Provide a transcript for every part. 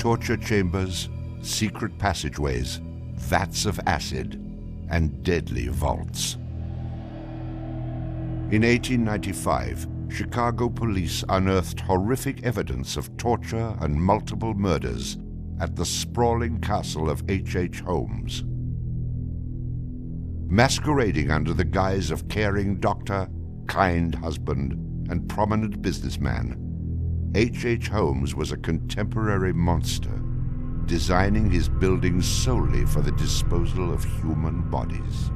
torture chambers, secret passageways, vats of acid, and deadly vaults. In 1895, Chicago police unearthed horrific evidence of torture and multiple murders at the sprawling castle of H.H. Holmes. Masquerading under the guise of caring doctor, kind husband, and prominent businessman, H.H. Holmes was a contemporary monster, designing his buildings solely for the disposal of human bodies.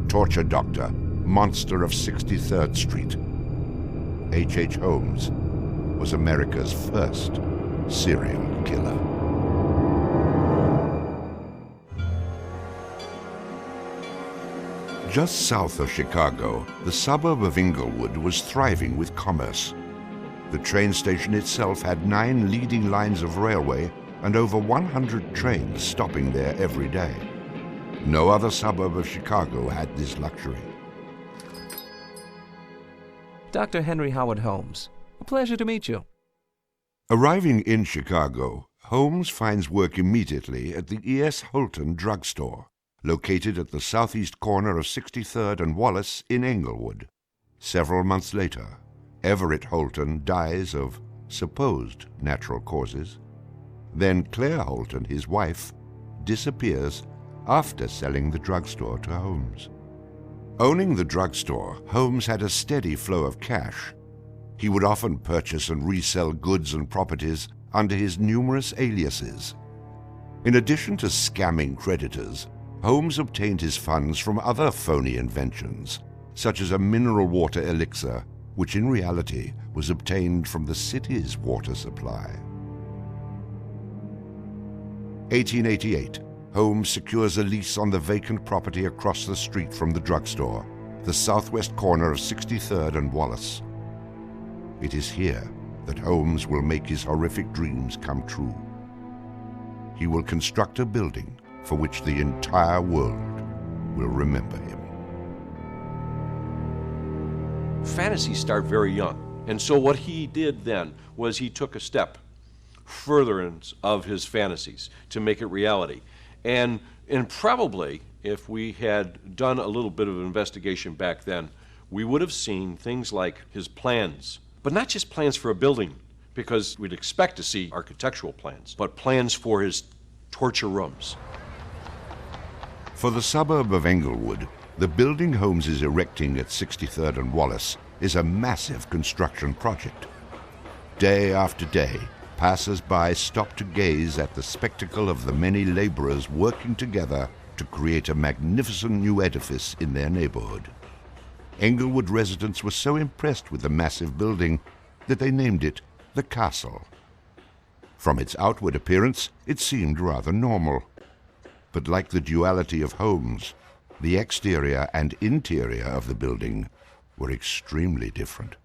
Torture Doctor, Monster of 63rd Street. H.H. Holmes was America's first serial killer. Just south of Chicago, the suburb of Englewood was thriving with commerce. The train station itself had 9 leading lines of railway and over 100 trains stopping there every day. No other suburb of Chicago had this luxury. Dr. Henry Howard Holmes, a pleasure to meet you. Arriving in Chicago, Holmes finds work immediately at the E.S. Holton drugstore, located at the southeast corner of 63rd and Wallace in Englewood. Several months later, Everett Holton dies of supposed natural causes. Then Claire Holton, his wife, disappears after selling the drugstore to Holmes. Owning the drugstore, Holmes had a steady flow of cash. He would often purchase and resell goods and properties under his numerous aliases. In addition to scamming creditors, Holmes obtained his funds from other phony inventions, such as a mineral water elixir, which in reality was obtained from the city's water supply. 1888, Holmes secures a lease on the vacant property across the street from the drugstore, the southwest corner of 63rd and Wallace. It is here that Holmes will make his horrific dreams come true. He will construct a building for which the entire world will remember him. Fantasies start very young, and so what he did then was he took a step furtherance of his fantasies to make it reality. And probably, if we had done a little bit of investigation back then, we would have seen things like his plans, but not just plans for a building, because we'd expect to see architectural plans, but plans for his torture rooms. For the suburb of Englewood, the building Holmes is erecting at 63rd and Wallace is a massive construction project. Day after day, passers-by stop to gaze at the spectacle of the many laborers working together to create a magnificent new edifice in their neighborhood. Englewood residents were so impressed with the massive building that they named it the Castle. From its outward appearance, it seemed rather normal. But like the duality of Holmes, the exterior and interior of the building were extremely different.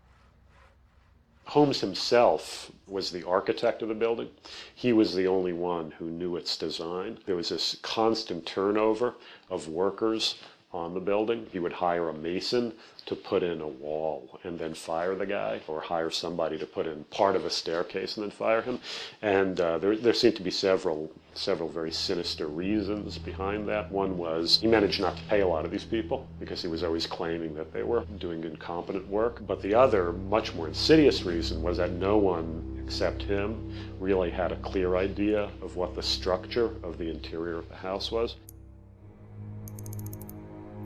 Holmes himself was the architect of the building. He was the only one who knew its design. There was this constant turnover of workers on the building. He would hire a mason to put in a wall and then fire the guy, or hire somebody to put in part of a staircase and then fire him. And there seemed to be several very sinister reasons behind that. One was he managed not to pay a lot of these people because he was always claiming that they were doing incompetent work. But the other, much more insidious reason was that no one except him really had a clear idea of what the structure of the interior of the house was.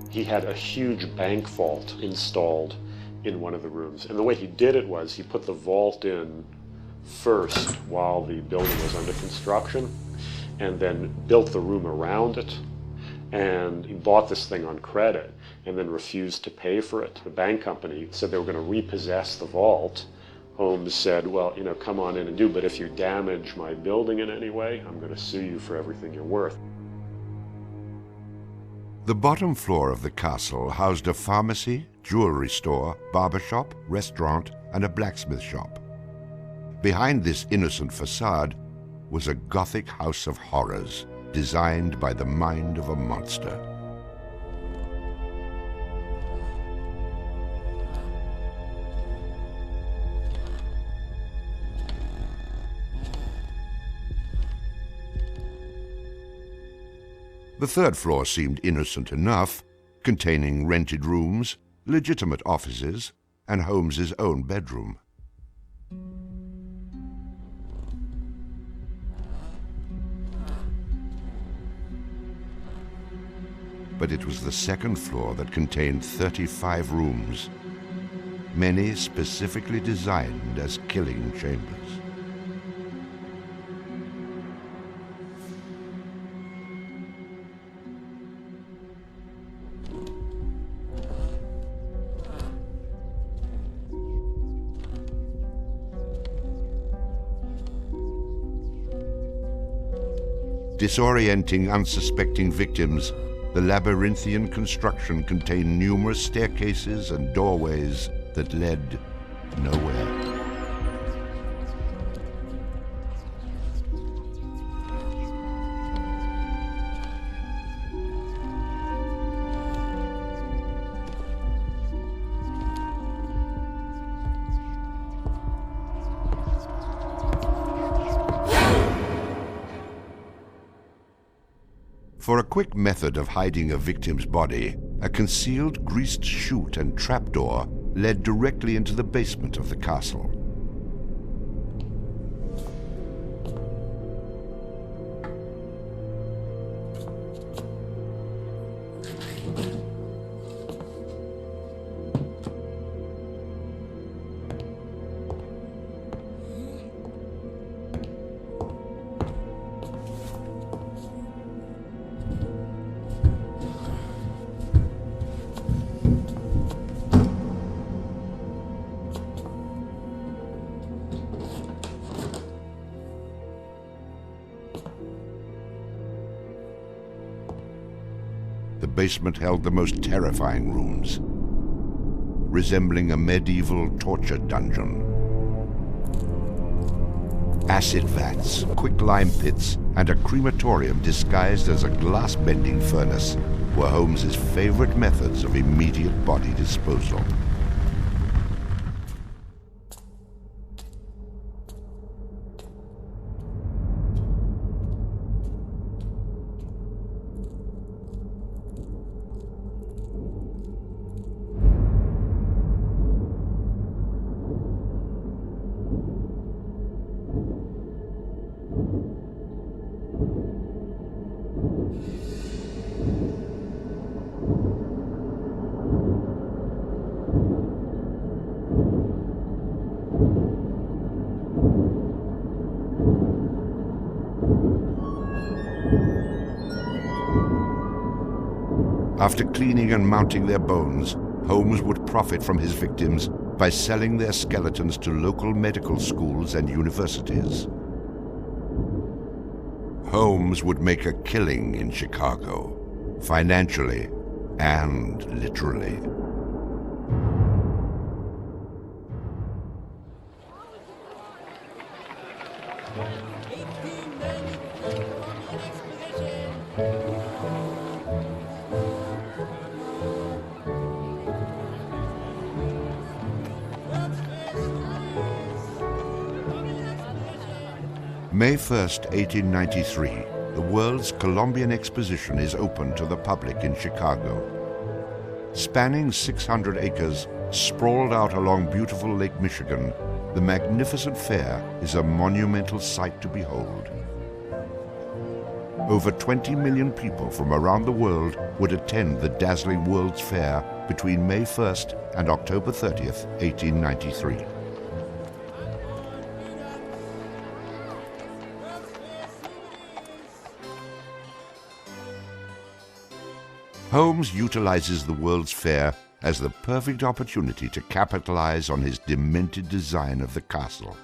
He had a huge bank vault installed in one of the rooms. And the way he did it was he put the vault in first while the building was under construction, and then built the room around it. And he bought this thing on credit and then refused to pay for it. The bank company said they were going to repossess the vault. Holmes said, well, come on in and do, but if you damage my building in any way, I'm going to sue you for everything you're worth. The bottom floor of the castle housed a pharmacy, jewelry store, barber shop, restaurant, and a blacksmith shop. Behind this innocent facade was a Gothic house of horrors designed by the mind of a monster. The third floor seemed innocent enough, containing rented rooms, legitimate offices, and Holmes's own bedroom. But it was the second floor that contained 35 rooms, many specifically designed as killing chambers. Disorienting unsuspecting victims, the labyrinthian construction contained numerous staircases and doorways that led nowhere. For a quick method of hiding a victim's body, a concealed greased chute and trapdoor led directly into the basement of the castle. The basement held the most terrifying rooms, resembling a medieval torture dungeon. Acid vats, quicklime pits, and a crematorium disguised as a glass-bending furnace were Holmes's favorite methods of immediate body disposal. After cleaning and mounting their bones, Holmes would profit from his victims by selling their skeletons to local medical schools and universities. Holmes would make a killing in Chicago, financially and literally. May 1st, 1893, the World's Columbian Exposition is open to the public in Chicago. Spanning 600 acres, sprawled out along beautiful Lake Michigan, the magnificent fair is a monumental sight to behold. Over 20 million people from around the world would attend the dazzling World's Fair between May 1st and October 30th, 1893. Holmes utilizes the World's Fair as the perfect opportunity to capitalize on his demented design of the castle.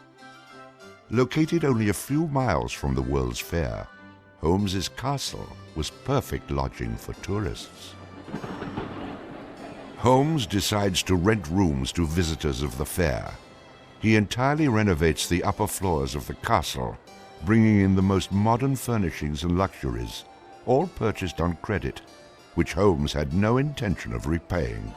Located only a few miles from the World's Fair, Holmes's castle was perfect lodging for tourists. Holmes decides to rent rooms to visitors of the fair. He entirely renovates the upper floors of the castle, bringing in the most modern furnishings and luxuries, all purchased on credit, which Holmes had no intention of repaying.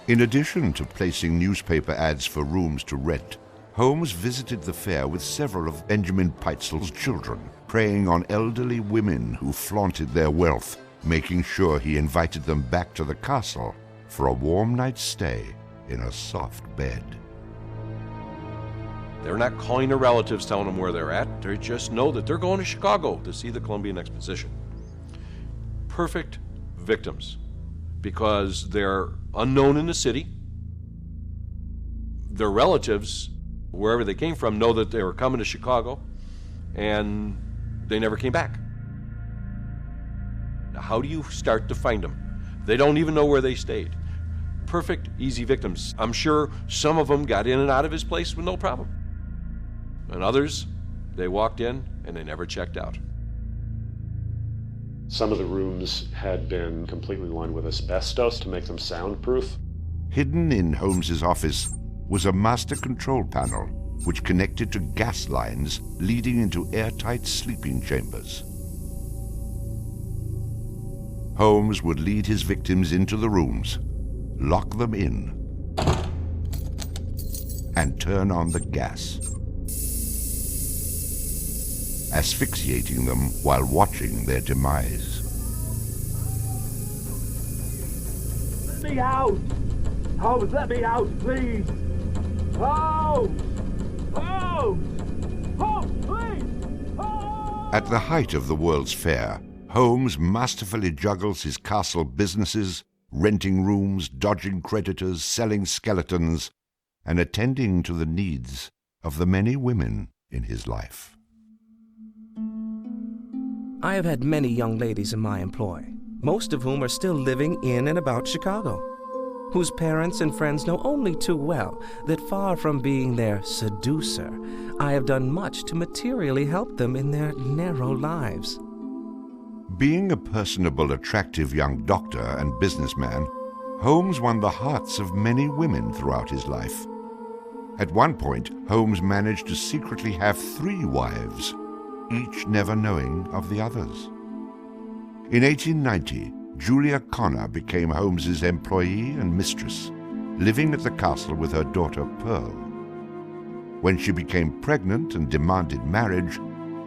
In addition to placing newspaper ads for rooms to rent, Holmes visited the fair with several of Benjamin Peitzel's children, preying on elderly women who flaunted their wealth, making sure he invited them back to the castle for a warm night's stay in a soft bed. They're not calling their relatives, telling them where they're at. They just know that they're going to Chicago to see the Columbian Exposition. Perfect victims, because they're unknown in the city. Their relatives, wherever they came from, know that they were coming to Chicago, and they never came back. Now, how do you start to find them? They don't even know where they stayed. Perfect, easy victims. I'm sure some of them got in and out of his place with no problem. And others, they walked in and they never checked out. Some of the rooms had been completely lined with asbestos to make them soundproof. Hidden in Holmes's office was a master control panel which connected to gas lines leading into airtight sleeping chambers. Holmes would lead his victims into the rooms, lock them in, and turn on the gas, asphyxiating them while watching their demise. Let me out! Holmes, let me out, please! Holmes! Holmes! Holmes, please! Holmes! At the height of the World's Fair, Holmes masterfully juggles his castle businesses, renting rooms, dodging creditors, selling skeletons, and attending to the needs of the many women in his life. I have had many young ladies in my employ, most of whom are still living in and about Chicago, whose parents and friends know only too well that far from being their seducer, I have done much to materially help them in their narrow lives. Being a personable, attractive young doctor and businessman, Holmes won the hearts of many women throughout his life. At one point, Holmes managed to secretly have 3 wives, each never knowing of the others. In 1890, Julia Connor became Holmes's employee and mistress, living at the castle with her daughter Pearl. When she became pregnant and demanded marriage,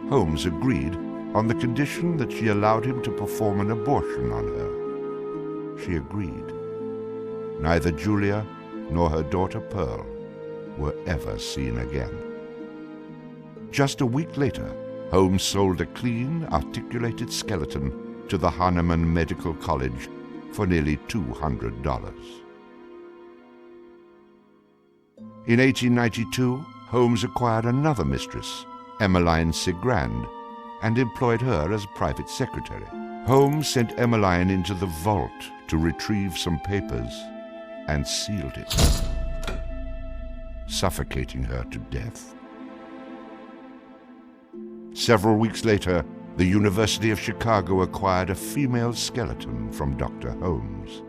Holmes agreed on the condition that she allowed him to perform an abortion on her. She agreed. Neither Julia nor her daughter Pearl were ever seen again. Just a week later, Holmes sold a clean, articulated skeleton to the Hahnemann Medical College for nearly $200. In 1892, Holmes acquired another mistress, Emmeline Sigrand, and employed her as private secretary. Holmes sent Emmeline into the vault to retrieve some papers and sealed it, suffocating her to death. Several weeks later, the University of Chicago acquired a female skeleton from Dr. Holmes.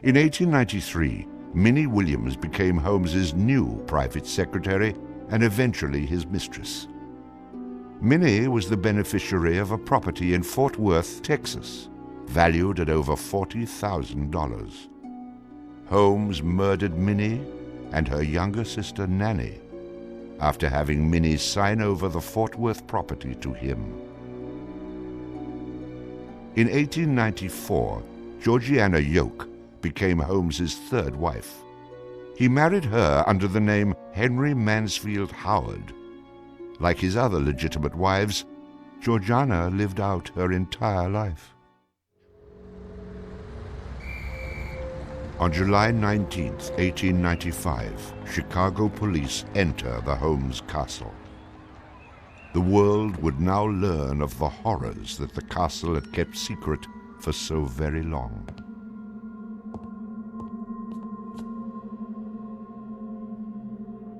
In 1893, Minnie Williams became Holmes's new private secretary and eventually his mistress. Minnie was the beneficiary of a property in Fort Worth, Texas, valued at over $40,000. Holmes murdered Minnie and her younger sister Nanny after having Minnie sign over the Fort Worth property to him. In 1894, Georgiana Yoke became Holmes's 3rd wife. He married her under the name Henry Mansfield Howard. Like his other legitimate wives, Georgiana lived out her entire life. On July 19, 1895, Chicago police enter the Holmes castle. The world would now learn of the horrors that the castle had kept secret for so very long.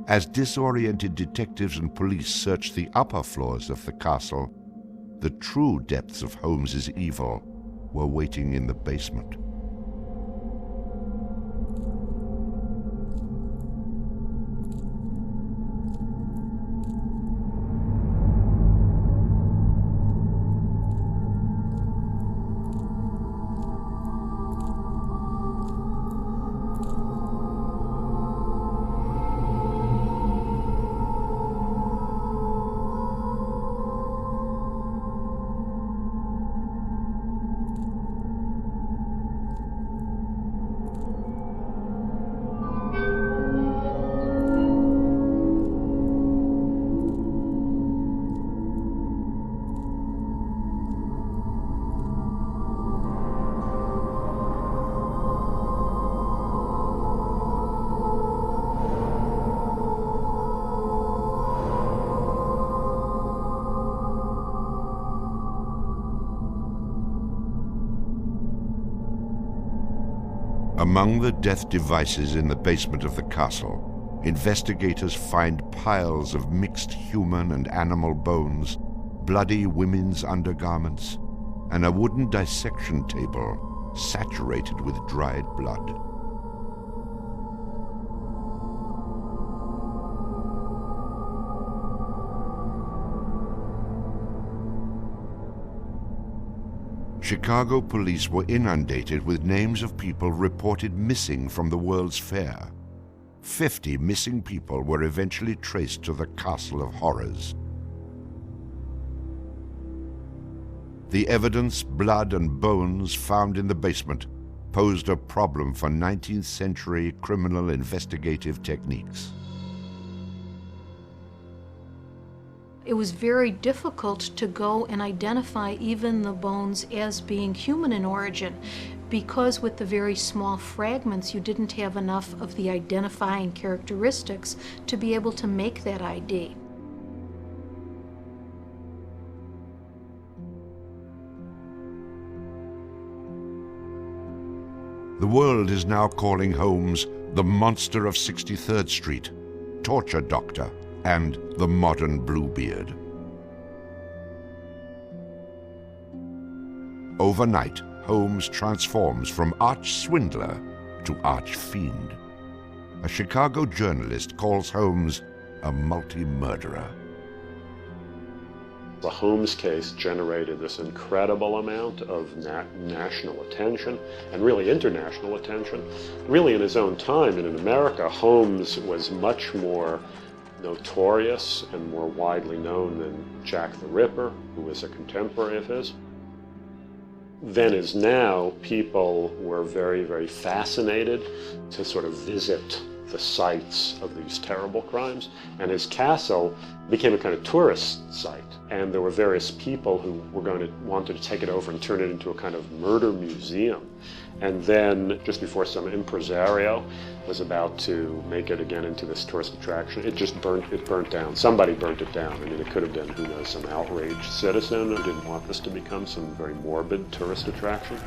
As disoriented detectives and police searched the upper floors of the castle, the true depths of Holmes's evil were waiting in the basement. Among the death devices in the basement of the castle, investigators find piles of mixed human and animal bones, bloody women's undergarments, and a wooden dissection table saturated with dried blood. Chicago police were inundated with names of people reported missing from the World's Fair. 50 missing people were eventually traced to the Castle of Horrors. The evidence, blood and bones found in the basement posed a problem for 19th century criminal investigative techniques. It was very difficult to go and identify even the bones as being human in origin, because with the very small fragments you didn't have enough of the identifying characteristics to be able to make that ID. The world is now calling Holmes the monster of 63rd Street, torture doctor, and the modern Bluebeard. Overnight, Holmes transforms from arch-swindler to arch-fiend. A Chicago journalist calls Holmes a multi-murderer. The Holmes case generated this incredible amount of national attention and really international attention. Really in his own time and in America, Holmes was much more notorious and more widely known than Jack the Ripper, who was a contemporary of his. Then as now, people were very, very fascinated to sort of visit the sites of these terrible crimes, and his castle became a kind of tourist site, and there were various people who wanted to take it over and turn it into a kind of murder museum. And then just before some impresario was about to make it again into this tourist attraction, it burnt down. Somebody burnt it down. I mean, it could have been, who knows, some outraged citizen who didn't want this to become some very morbid tourist attraction.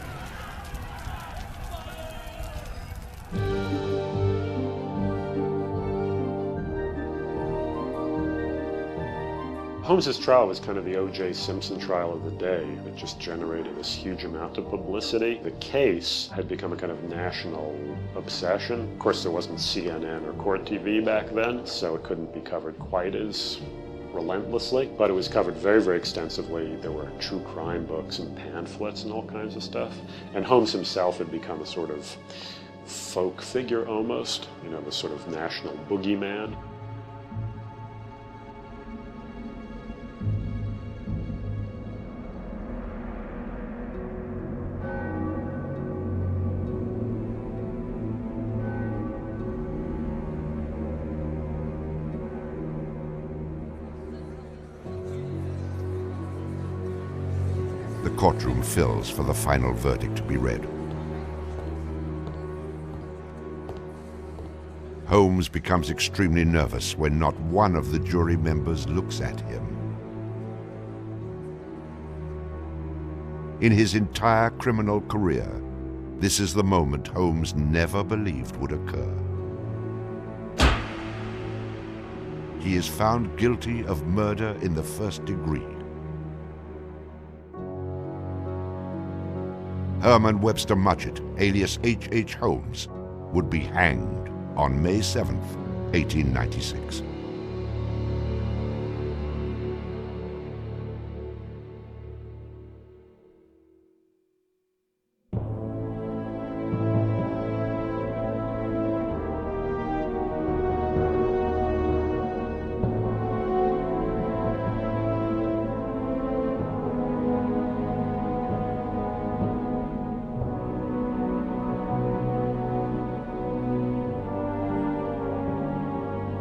Holmes's trial was kind of the O.J. Simpson trial of the day. It just generated this huge amount of publicity. The case had become a kind of national obsession. Of course, there wasn't CNN or Court TV back then, so it couldn't be covered quite as relentlessly, but it was covered very, very extensively. There were true crime books and pamphlets and all kinds of stuff. And Holmes himself had become a sort of folk figure almost, you know, the sort of national boogeyman. The courtroom fills for the final verdict to be read. Holmes becomes extremely nervous when not one of the jury members looks at him. In his entire criminal career, this is the moment Holmes never believed would occur. He is found guilty of murder in the first degree. Herman Webster Mudgett, alias H.H. Holmes, would be hanged on May 7th, 1896.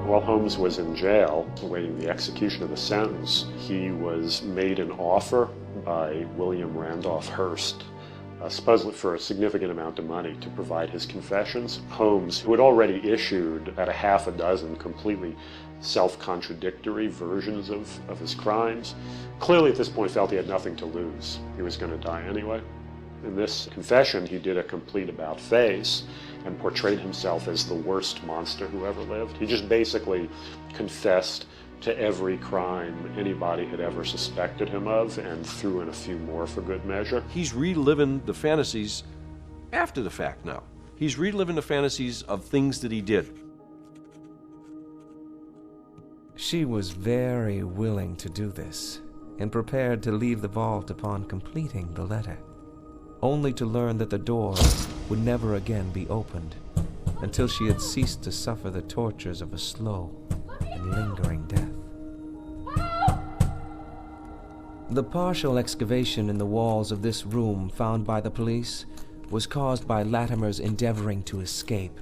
While Holmes was in jail, awaiting the execution of the sentence, he was made an offer by William Randolph Hearst, supposedly for a significant amount of money, to provide his confessions. Holmes, who had already issued about a half a dozen completely self-contradictory versions of his crimes, clearly at this point felt he had nothing to lose. He was going to die anyway. In this confession, he did a complete about-face and portrayed himself as the worst monster who ever lived. He just basically confessed to every crime anybody had ever suspected him of and threw in a few more for good measure. He's reliving the fantasies after the fact now. He's reliving the fantasies of things that he did. She was very willing to do this and prepared to leave the vault upon completing the letter, only to learn that the door would never again be opened until she had ceased to suffer the tortures of a slow and lingering death. The partial excavation in the walls of this room found by the police was caused by Latimer's endeavoring to escape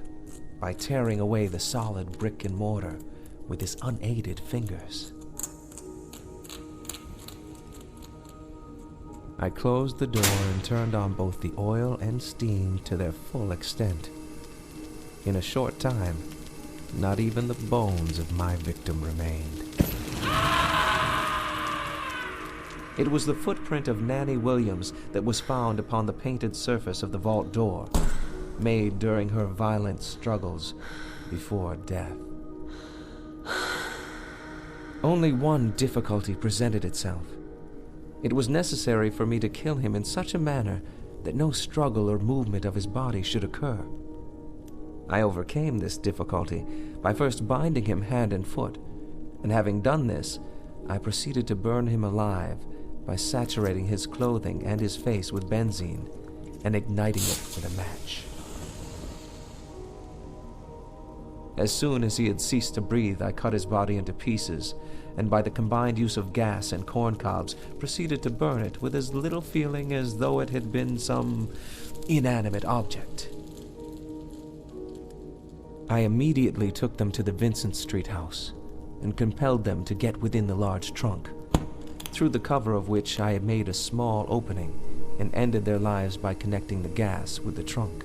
by tearing away the solid brick and mortar with his unaided fingers. I closed the door and turned on both the oil and steam to their full extent. In a short time, not even the bones of my victim remained. It was the footprint of Nanny Williams that was found upon the painted surface of the vault door, made during her violent struggles before death. Only one difficulty presented itself. It was necessary for me to kill him in such a manner that no struggle or movement of his body should occur. I overcame this difficulty by first binding him hand and foot, and having done this, I proceeded to burn him alive by saturating his clothing and his face with benzene and igniting it with a match. As soon as he had ceased to breathe, I cut his body into pieces, and by the combined use of gas and corn cobs, proceeded to burn it with as little feeling as though it had been some inanimate object. I immediately took them to the Vincent Street house and compelled them to get within the large trunk, through the cover of which I had made a small opening and ended their lives by connecting the gas with the trunk.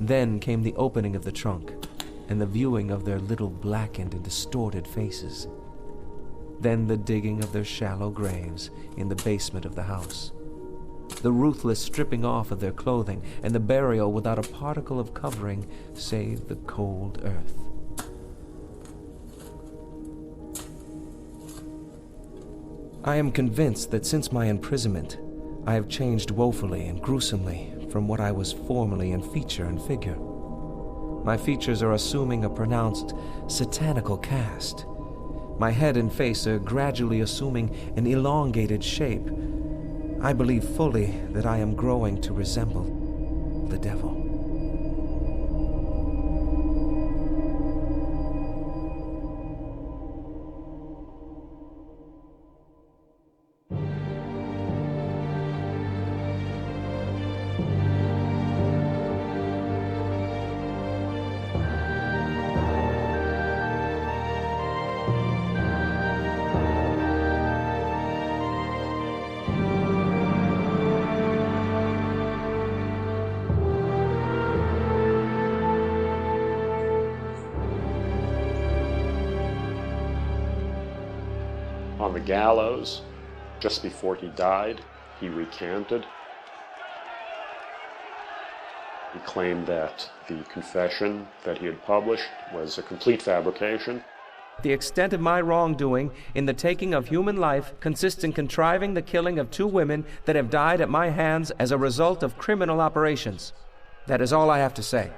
Then came the opening of the trunk and the viewing of their little blackened and distorted faces. Then the digging of their shallow graves in the basement of the house. The ruthless stripping off of their clothing and the burial without a particle of covering save the cold earth. I am convinced that since my imprisonment, I have changed woefully and gruesomely from what I was formerly in feature and figure. My features are assuming a pronounced satanical cast. My head and face are gradually assuming an elongated shape. I believe fully that I am growing to resemble the devil. On the gallows, just before he died, he recanted. He claimed that the confession that he had published was a complete fabrication. The extent of my wrongdoing in the taking of human life consists in contriving the killing of 2 women that have died at my hands as a result of criminal operations. That is all I have to say.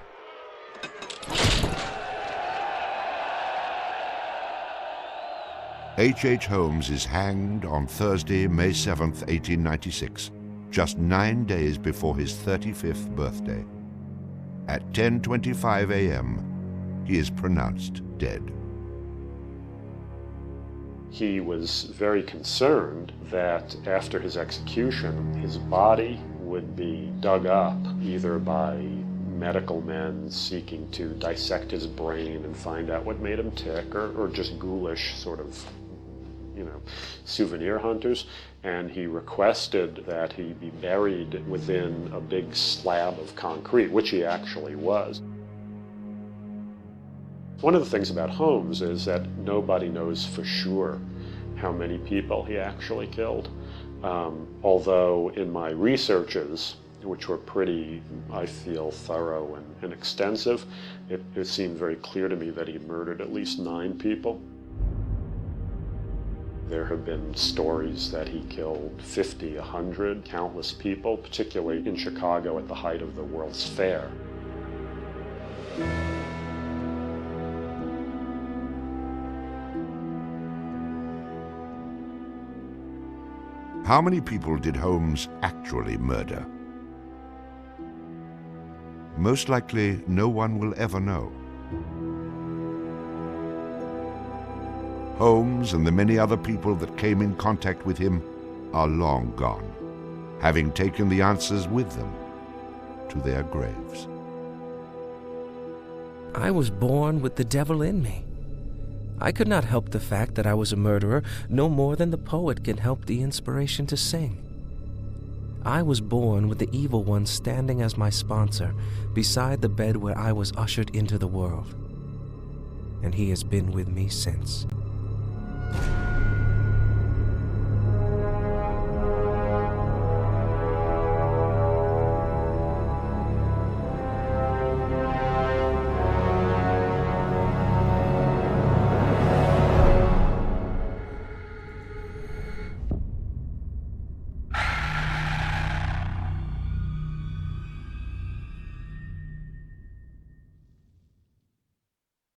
H. Holmes is hanged on Thursday, May 7th, 1896, just 9 days before his 35th birthday. At 10:25 a.m., he is pronounced dead. He was very concerned that after his execution, his body would be dug up either by medical men seeking to dissect his brain and find out what made him tick, or just ghoulish sort of, souvenir hunters, and he requested that he be buried within a big slab of concrete, which he actually was. One of the things about Holmes is that nobody knows for sure how many people he actually killed. Although in my researches, which were pretty, I feel, thorough and extensive, it seemed very clear to me that he murdered at least 9 people. There have been stories that he killed 50, 100, countless people, particularly in Chicago at the height of the World's Fair. How many people did Holmes actually murder? Most likely, no one will ever know. Holmes and the many other people that came in contact with him are long gone, having taken the answers with them to their graves. I was born with the devil in me. I could not help the fact that I was a murderer no more than the poet can help the inspiration to sing. I was born with the evil one standing as my sponsor beside the bed where I was ushered into the world. And he has been with me since.